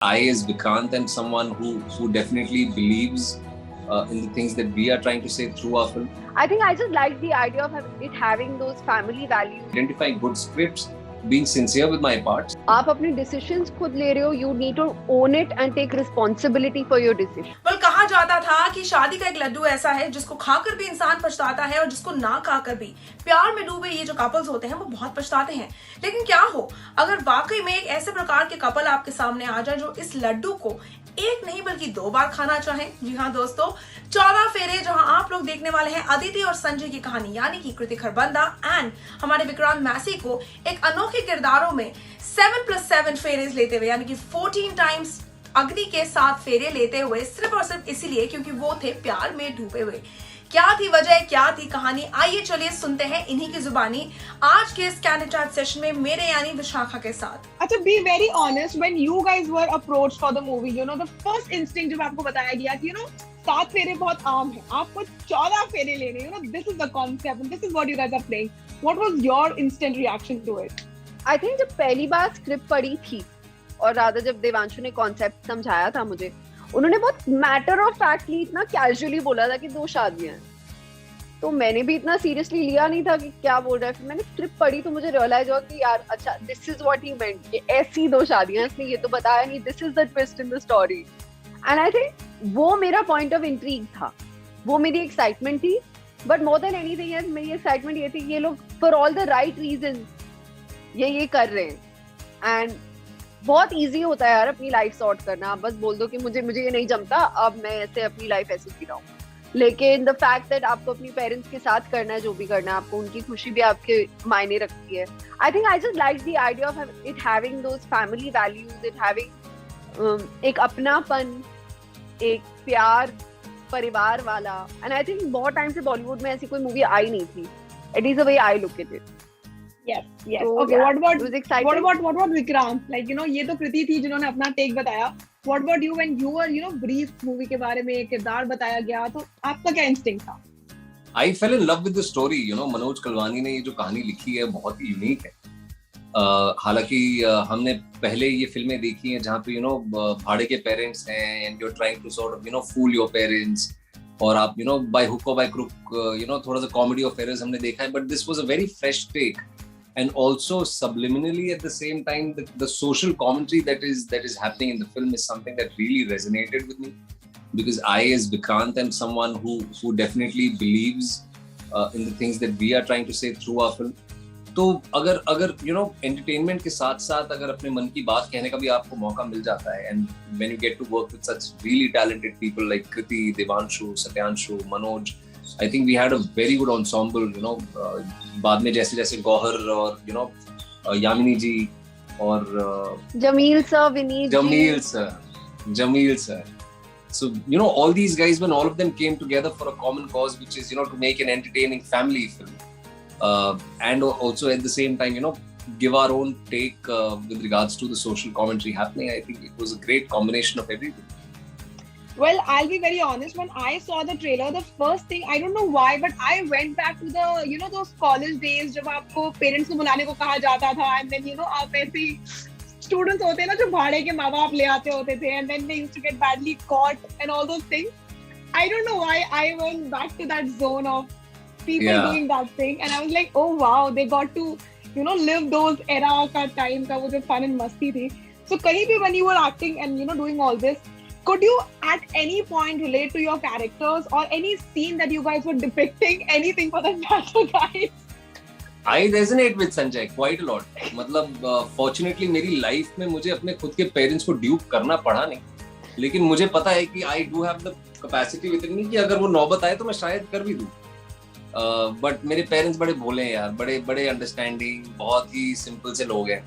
I is Vikrant and someone who definitely believes in the things that we are trying to say through our film. I think I just like the idea of it having those family values. Identifying good scripts, being sincere with my parts. आप अपने decisions खुद ले रहे हो, you need to own it and take responsibility for your decision. well, कहा जाता था कि शादी का एक लड्डू ऐसा है जिसको खाकर भी इंसान पछताता है और जिसको ना खाकर भी। प्यार में डूबे ये जो कपल्स होते हैं वो बहुत पछताते हैं। लेकिन क्या हो अगर वाकई में एक ऐसे प्रकार के कपल आपके सामने आ जाए जो इस लड्डू को एक नहीं बल्कि 2 बार खाना चाहें। जी हाँ दोस्तों, 14 फेरे जहां आप लोग देखने वाले हैं अदिति और संजय की कहानी, यानी कि कृति खरबंदा एंड हमारे विक्रांत मैसी को एक अनोखे किरदारों में 7+7 फेरे लेते हुए, यानी कि 14 टाइम्स अग्नि के 7 फेरे लेते हुए, सिर्फ और सिर्फ इसीलिए क्योंकि वो थे प्यार में डूबे हुए। क्या थी वजह, क्या थी कहानी, आइए चलिए सुनते हैं इन्हीं की जुबानी आज के इस कैंडिड चैट सेशन में मेरे यानी विशाखा के साथ। अच्छा, be very honest, when you guys were approached for the movie, you know, the first instinct जब आपको बताया गया कि you know 7 फेरे बहुत आम है, आपको 14 फेरे लेने, you know, this is the concept and this is what you guys are playing. What was your instant reaction to it? I think जब पहली बार स्क्रिप्ट पढ़ी थी और राधा जब देवांशु ने कॉन्सेप्ट समझाया था मुझे, उन्होंने बहुत मैटर ऑफ फैक्टली इतना कैजुअली बोला था कि 2 शादियां हैं, तो मैंने भी इतना सीरियसली लिया नहीं था कि क्या बोल रहा है। फिर मैंने स्क्रिप्ट पढ़ी तो मुझे रियलाइज हुआ कि यार अच्छा, दिस इज व्हाट ही मेंट, कि ऐसी 2 शादियां, इसने ये तो बताया नहीं, this is the twist in the story. And I think वो मेरा पॉइंट ऑफ इंट्रीग था, वो मेरी एक्साइटमेंट थी। But more than anything else मेरी एक्साइटमेंट ये थी कि ये लोग for all the right reason ये कर रहे हैं। एंड बहुत इजी होता है यार अपनी लाइफ सॉर्ट करना, आप बस बोल दो कि मुझे ये नहीं जमता, अब मैं ऐसे अपनी लाइफ ऐसे जी रहा हूँ। लेकिन द फैक्ट दैट आपको अपनी पेरेंट्स के साथ करना है जो भी करना है, आपको उनकी खुशी भी आपके मायने रखती है। I think I just like the idea of it having those family values, it having एक अपनापन, एक प्यार परिवार वाला। एंड आई थिंक बहुत टाइम से बॉलीवुड में ऐसी कोई मूवी आई नहीं थी, it is the way I look at it. Yes. So, okay, yeah, what it was exciting. about Vikrant? Like, you know, ये तो कृति थी जिन्होंने अपना टेक बताया। What about you when you were, you know, brief movie के बारे में किरदार बताया गया, तो आपका क्या इंस्टिंक्ट था? I fell in love with the story. You know, Manoj Kalwani ने ये जो कहानी लिखी है बहुत ही यूनिक है। हालांकि हमने पहले ये फिल्में देखी हैं जहाँ पे यू नो भाड़े के पेरेंट्स हैं and you are trying to sort of you know fool your parents, और आप you know by hook or by crook you know थोड़ा सा कॉमेडी ऑफ एरर्स हमने देखा है। But this was a very fresh take and also subliminally at the same time the social commentary that is happening in the film is something that really resonated with me, because I as Vikrant am someone who definitely believes in the things that we are trying to say through our film. तो अगर you know entertainment के साथ साथ अगर अपने मन की बात कहने का भी आपको मौका मिल जाता है, and when you get to work with such really talented people like Kriti, Devanshu, Satyanshu, Manoj, I think we had a very good ensemble, you know. बाद में जैसे गौहर और you know यामिनी जी और Jameel sir, Vineet ji, Jameel sir. So you know all these guys, when all of them came together for a common cause, which is you know to make an entertaining family film, and also at the same time you know give our own take with regards to the social commentary happening. I think it was a great combination of everything. Well, I'll be very honest, when I saw the trailer, the first thing, I don't know why, but I went back to the, you know, those college days जब आपको parents को बुलाने को कहा जाता था, and then you know आप ऐसे स्टूडेंट्स होते हैं ना जो भाड़े के माँ बाप ले आते होते थे, and then they used to get badly caught and all those things. I don't know why I went back to that zone of people doing that thing, and I was like, oh wow, they got to you know live those era का time का वो जो fun and मस्ती थी। So कहीं भी when you were acting and you know doing all this, could you at any point relate to your characters or any scene that you guys were depicting, anything for that matter, guys? I resonate with Sanjay quite a lot. मतलब fortunately मेरी life में मुझे अपने खुद के parents को dupe करना पड़ा नहीं, लेकिन मुझे पता है कि I do have the capacity within me कि अगर वो नौबत आए तो मैं शायद कर भी दूँ। बट मेरे पेरेंट्स बड़े भोले हैं यार, बड़े अंडरस्टैंडिंग, बहुत ही सिंपल से लोग हैं।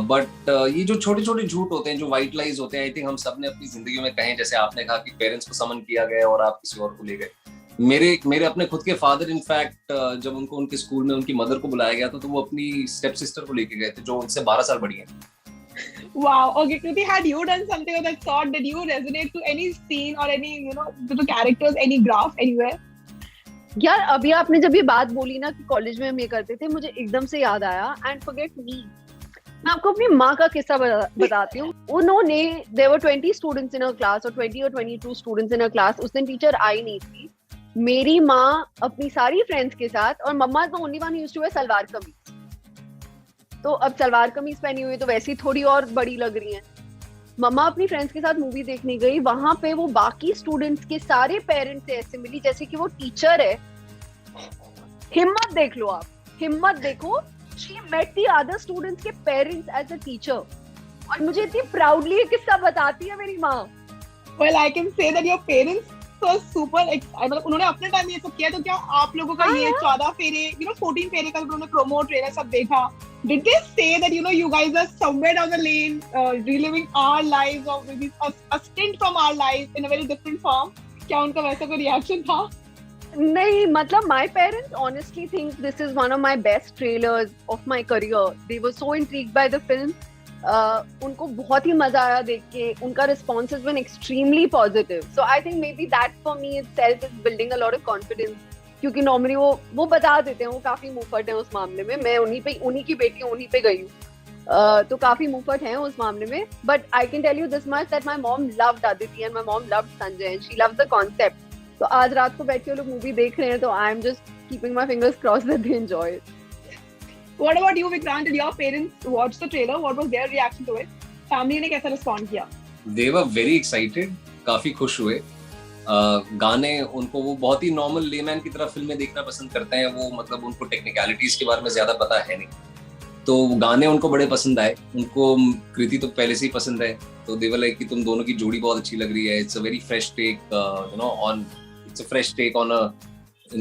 बट ये जो छोटे छोटे झूठ होते हैं, जो वाइट लाइज होते हैं, आई थिंक हम सब ने अपनी जिंदगी में कहें, जैसे आपने कहा कि पेरेंट्स को समन किया गया और आप किसी और को ले गए। मेरे अपने खुद के फादर इनफैक्ट जब उनको उनके स्कूल में उनकी मदर को बुलाया गया था तो वो अपनी स्टेप सिस्टर को लेके गए थे जो उनसे 12 साल बड़ी है। Wow. Okay, Kriti, had you done something of that sort? Did you resonate to any scene or any you know to the characters, any graph anywhere? यार अभी आपने जब ये बात बोली ना कि कॉलेज में हम ये करते थे, मुझे एकदम से याद आया, एंड फॉरगेट मी, मैं आपको अपनी माँ का किस्सा बताती हूँ। उन्होंने there were 20 students in a class और 20 और 22 स्टूडेंट्स इन अ क्लास। उस दिन टीचर आई नहीं थी। मेरी माँ अपनी सारी फ्रेंड्स के साथ, और mamma is the only one who used to wear salwar kameez, तो अब सलवार कमीज पहनी हुई तो वैसी थोड़ी और बड़ी लग रही है। मम्मा अपनी फ्रेंड्स के साथ मूवी देखने गई, वहां पे वो बाकी स्टूडेंट्स के सारे पेरेंट्स से ऐसे मिली जैसे कि वो टीचर है। हिम्मत देख लो आप, हिम्मत देखो। She met the other students के पेरेंट्स एज अ टीचर, और मुझे इतनी प्राउडली ये किस्सा बताती है मेरी माँ। Well, I can say that your parents were super मतलब उन्होंने अपने टाइम ये सब किया, तो क्या आप लोगों का ये 14 फेरे 14 फेरे का उन्होंने प्रोमो ट्रेलर सब देखा? Did they say that you guys are somewhere down the lane reliving our lives or maybe a stint from our lives in a very different form? क्या उनका वैसा कोई रिएक्शन था? नहीं, मतलब my parents honestly think this is one of my best trailers of my career. They were so intrigued by the film. उनको बहुत ही मजा आया देख के। उनका response has been extremely positive. So I think maybe that for me itself is building a lot of confidence. क्योंकि normally वो बता देते हैं, वो काफी मुंहफट है उस मामले में। मैं उन्हीं की बेटी उन्हीं पे गई हूँ, तो काफी मुंहफट है उस मामले में। But I can tell you this much that my mom loved Aditi and my mom loved Sanjay and she loves the concept. तो आज रात को बैठ के लोग मूवी देख रहे हैं, तो I am just keeping my fingers crossed that they enjoy it. What about you, Vikrant? Did your parents watch the trailer? What was their reaction to it? Family ने कैसा respond किया? They were very excited, काफी खुश हुए। गाने उनको, वो बहुत ही नॉर्मल लेमैन की तरह फिल्में देखना पसंद करते हैं। वो मतलब उनको टेक्निकलिटीज के बारे में ज्यादा पता है नहीं, तो गाने उनको बड़े पसंद आए। उनको कृति तो पहले से ही पसंद है, तो दे वर लाइक कि तुम दोनों की जोड़ी बहुत अच्छी लग रही है। It's a very fresh take on it's a fresh take on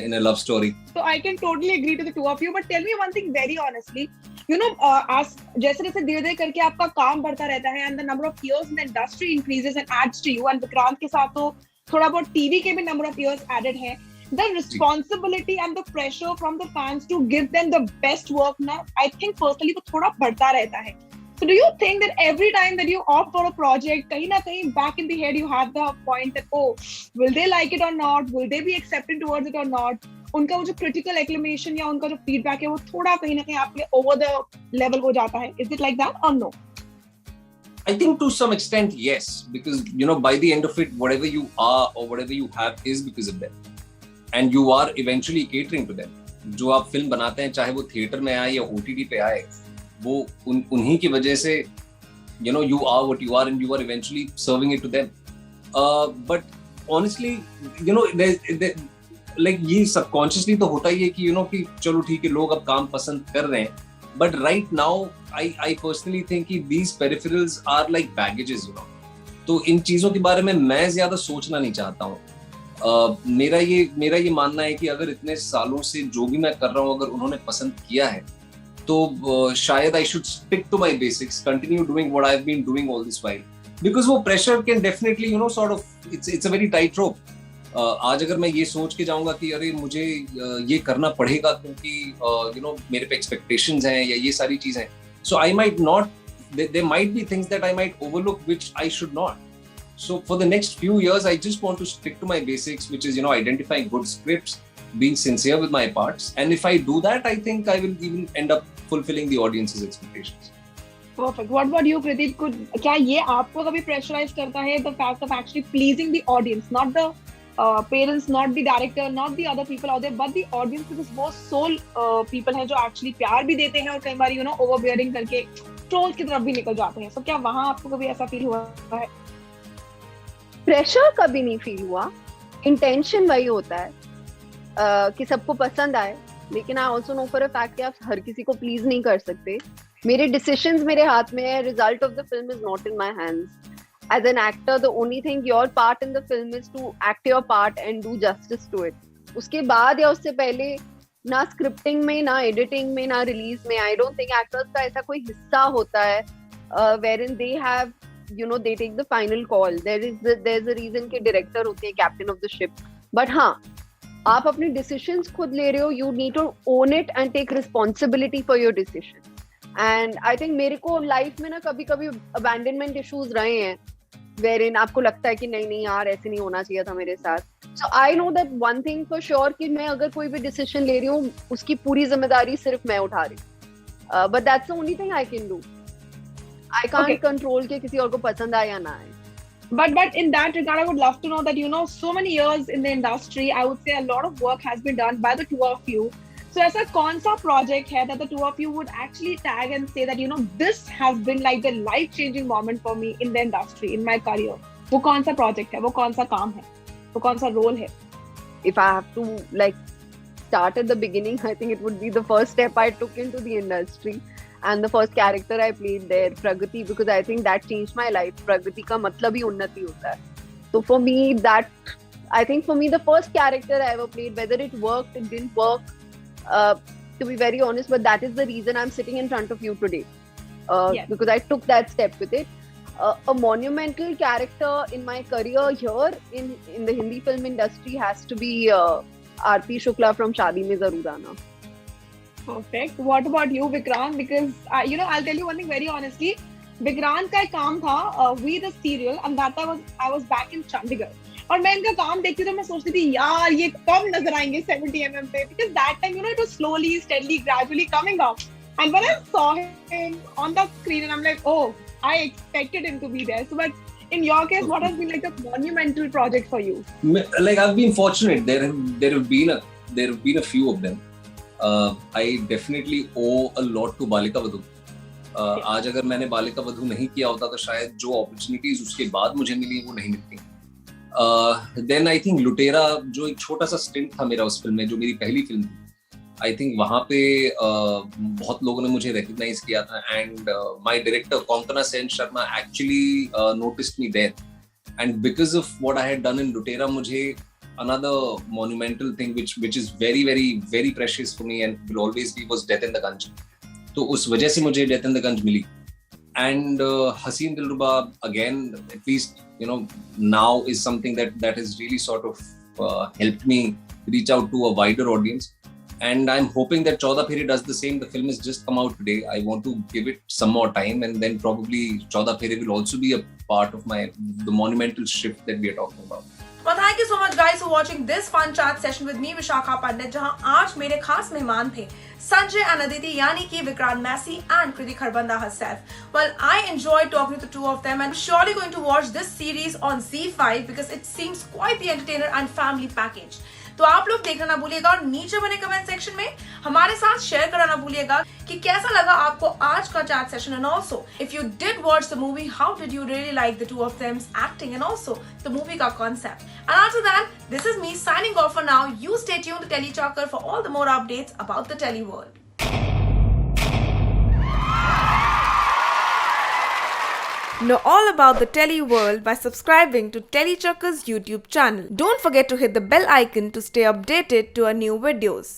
in a love story. So I can totally agree to the two of you, but tell me one thing very honestly, as जैसे धीरे-धीरे करके आपका काम बढ़ता रहता है and the number of years in the industry increases and adds to you, and Vikrant के साथ तो थोड़ा बहुत टीवी के भी number of years added है, the responsibility and the pressure from the fans to give them the best work ना, I think personally वो थोड़ा बढ़ता रहता है। So do you think that every time that you opt for a project, कहीं ना कहीं back in the head you have the point that oh, will they like it or not? Will they be accepting towards it or not? उनका वो जो critical acclamation या उनका जो feedback है वो थोड़ा कहीं ना कहीं आपके over the level हो जाता है। Is it like that or no? I think to some extent yes, because by the end of it, whatever you are or whatever you have is because of them, and you are eventually catering to them. जो आप film बनाते हैं, चाहे वो theatre में आए या OTT पे आए, वो उन्हीं की वजह से you are what you are and you are eventually serving it to them. But honestly, like ये subconsciously तो होता ही है कि कि चलो ठीक है, लोग अब काम पसंद कर रहे हैं, but right now I personally think कि these peripherals are like baggages, तो इन चीजों के बारे में मैं ज्यादा सोचना नहीं चाहता हूँ। मेरा ये मानना है कि अगर इतने सालों से जो भी मैं कर रहा हूँ, अगर उन्होंने पसंद किया है, तो शायद I should stick to my basics, continue doing what I've been doing all this while, because वो pressure can definitely sort of it's a very tight rope. आज अगर मैं ये सोच के जाऊंगा कि अरे मुझे ये करना पड़ेगा क्योंकि मेरे पे expectations हैं या ये सारी चीजें, so I might not, there might be things that I might overlook which I should not. So for the next few years I just want to stick to my basics, which is identifying good scripts, being sincere with my parts, and if I do that, I think I will even end up fulfilling the audience's expectations. Perfect. What about you, Pradeep? क्या ये आपको कभी pressurize करता है, the fact of actually pleasing the audience, not the parents, not the director, not the other people out there, but the audience, because वो soul people हैं जो actually प्यार भी देते हैं और कई बार overbearing करके trolls की तरफ भी निकल जाते हैं। So क्या वहाँ आपको कभी ऐसा feel हुआ है? Pressure कभी नहीं feel हुआ, intention वही होता है कि सबको पसंद आए, लेकिन I also know for a fact कि आप हर किसी को प्लीज नहीं कर सकते। मेरे डिसीजंस मेरे हाथ में है, result of the film is not in my hands. As an actor the only thing your part in the film is to act your part and do justice to it. उसके बाद या उससे पहले ना स्क्रिप्टिंग में, ना editing में, ना रिलीज में, आई डोंट थिंक एक्टर्स का ऐसा कोई हिस्सा होता है wherein they have they take the final call. There's a reason कि डायरेक्टर होते हैं captain of the ship, but हाँ आप अपने डिसीजंस खुद ले रहे हो, you need to own it and take responsibility for your decision. And I think मेरे को लाइफ में ना कभी कभी अबैंडनमेंट इश्यूज रहे हैं वेयर इन आपको लगता है कि नहीं यार ऐसे नहीं होना चाहिए था मेरे साथ। So I know that one thing for sure कि मैं अगर कोई भी डिसीजन ले रही हूँ उसकी पूरी जिम्मेदारी सिर्फ मैं उठा रही हूँ, but that's the only thing I can do. I can't Okay. control कि किसी और को पसंद आए या ना आए. But in that regard, I would love to know that, you know, so many years in the industry, I would say a lot of work has been done by the two of you. So ऐसा कौन सा project है that the two of you would actually tag and say that, you know, this has been like the life-changing moment for me in the industry, in my career? वो कौन सा project है? वो कौन सा काम है? वो कौन सा role है? If I have to like start at the beginning, I think it would be the first step I took into the industry. And the first character I played there, Pragati, because I think that changed my life. Pragati का मतलब ही उन्नति होता है. So for me, I think for me, the first character I ever played, whether it worked, it didn't work, to be very honest, but that is the reason I'm sitting in front of you today. Yes. Because I took that step with it. A monumental character in my career here in the Hindi film industry has to be Aarti Shukla from Shaadi Mein Zaroor Aana. Perfect. What about you, Vikrant? Because you know, I'll tell you one thing very honestly. Vikrant का एक काम था We the serial, and that I was back in Chandigarh. और मैं इनका काम देखती तो मैं सोचती थी यार ये कब नजर आएंगे 70 mm पे, because that time, you know, it was slowly, steadily, gradually coming up. And when I saw him on the screen, and I'm like, oh, I expected him to be there. So, but in your case, what has been like a monumental project for you? Like I've been fortunate. There have been a few of them. I definitely owe a lot to Balika Vadhu. आज अगर मैंने बालिका वधू नहीं किया होता तो शायद जो opportunities उसके बाद मुझे मिली वो नहीं मिलती. देन आई थिंक लुटेरा, जो एक छोटा सा स्टिंट था मेरा उस फिल्म में, जो मेरी पहली फिल्म थी, आई थिंक वहां पे बहुत लोगों ने मुझे रिकॉग्नाइज किया था. And my director Konkona Sen Sharma actually noticed me there, and because of what I had done in Lootera, मुझे another monumental thing which is very very very precious for me and will always be was Death in the Gunj. तो उस वजह से मुझे Death in the Gunj milli. And Haseen Dilruba, again, at least, you know, now is something that has really sort of helped me reach out to a wider audience. And I'm hoping that Chauda Pheri does the same. The film has just come out today. I want to give it some more time, and then probably Chauda Pheri will also be a part of the monumental shift that we are talking about. Well, thank you so much guys for watching this fun chat session with me, Vishakha Pandit, जहां आज मेरे खास मेहमान थे Sanjay and Aditi, यानी कि Vikrant Massey and Kriti Kharbanda herself. Well, I enjoyed talking to the two of them, and I'm surely going to watch this series on ZEE5 because it seems quite the entertainer and family package. तो आप लोग देखना ना भूलिएगा और नीचे बने comment section में हमारे साथ शेयर करना ना भूलिएगा कि कैसा लगा आपको आज का chat session. And also if you did watch the movie, how did you really like the two of them's acting and also the movie का concept. And after that, this is me signing off for now. You stay tuned to Telly Chakkar for all the more updates about the telly world. Know all about the Telly world by subscribing to Telly Chakka's YouTube channel. Don't forget to hit the bell icon to stay updated to our new videos.